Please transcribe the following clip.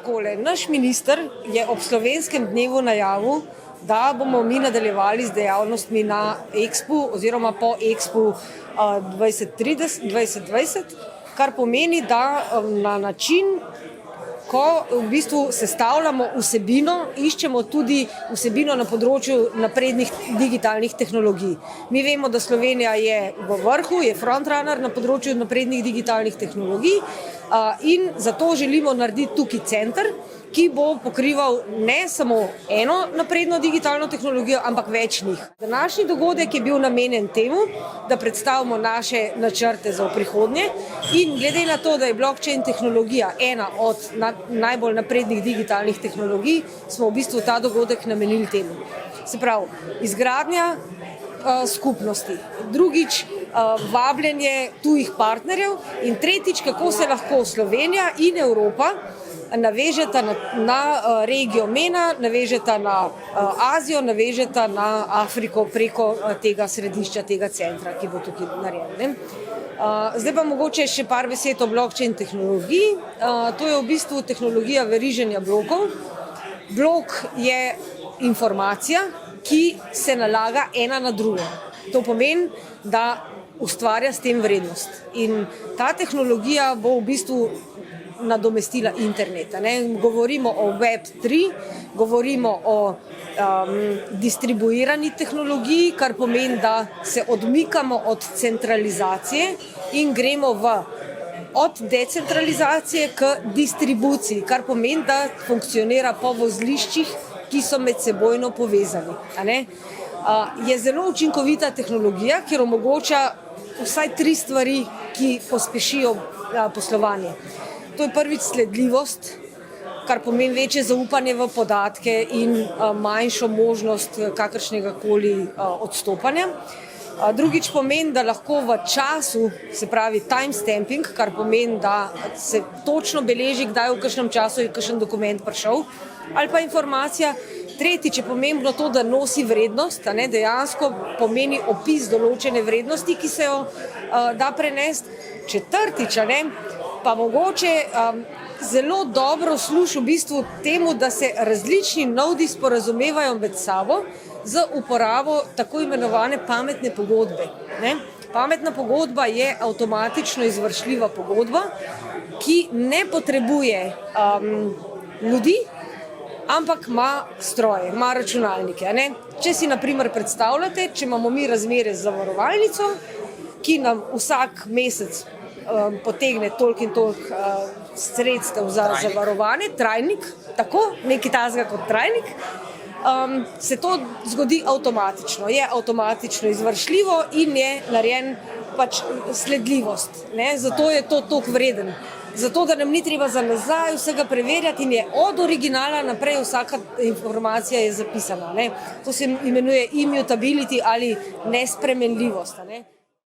takole. Naš minister je ob slovenskem dnevu najavil, da bomo mi nadaljevali z dejavnostmi na Expu oziroma po Expu 2020, kar pomeni, da na način, ko v bistvu sestavljamo vsebino, iščemo tudi vsebino na področju naprednih digitalnih tehnologij. Mi vemo, da Slovenija je v vrhu, je frontrunner na področju naprednih digitalnih tehnologij in zato želimo narediti tukaj center, ki bo pokrival ne samo eno napredno digitalno tehnologijo, ampak več njih. Današnji dogodek je bil namenjen temu, da predstavimo naše načrte za prihodnje in glede na to, da je blockchain tehnologija ena od najbolj naprednih digitalnih tehnologij, smo v bistvu ta dogodek namenili temu. Se pravi, izgradnja skupnosti, drugič vabljenje tujih partnerjev in tretjič, kako se lahko Slovenija in Evropa navežeta na regijo MENA, navežeta na Azijo, navežeta na Afriko preko tega središča, tega centra, ki bo tukaj narejen. Zdaj pa mogoče še par besed o blockchain tehnologiji. To je v bistvu tehnologija veriženja blokov. Blok je informacija, ki se nalaga ena na drugo. To pomeni, da ustvarja s tem vrednost. In ta tehnologija bo v bistvu nadomestila interneta. Govorimo o Web3, govorimo o distribuirani tehnologiji, kar pomeni, da se odmikamo od centralizacije in gremo od decentralizacije k distribuciji, kar pomeni, da funkcionira po vozliščih, ki so med sebojno povezani. Je zelo učinkovita tehnologija, ker omogoča vsaj 3 stvari, ki pospešijo poslovanje. To je prvič sledljivost, kar pomeni večje zaupanje v podatke in manjšo možnost kakršnega koli odstopanja. Drugič pomeni, da lahko v času, se pravi timestamping, kar pomeni, da se točno beleži, kdaj v kakšnem času je kakšen dokument prišel, ali pa informacija. Tretjič je pomembno to, da nosi vrednost, dejansko pomeni opis določene vrednosti, ki se jo da prenesti. Četrtič, pa mogoče zelo dobro služi v bistvu temu, da se različni nodi sporazumevajo med sabo z uporabo tako imenovane pametne pogodbe. Pametna pogodba je avtomatično izvršljiva pogodba, ki ne potrebuje ljudi, ampak ima stroje, ima računalnike. Če si na primer predstavljate, če imamo mi razmere z zavarovalnico, ki nam vsak mesec potegne toliko in toliko sredstev za zavarovanje, trajnik, tako, nekaj takega kot trajnik, se to zgodi avtomatično, je avtomatično izvršljivo in je narejen pač sledljivost. Zato je to toliko vreden. Zato, da nam ni treba za nazaj vsega preverjati in je od originala naprej vsaka informacija je zapisana. To se imenuje immutability ali nespremenljivost.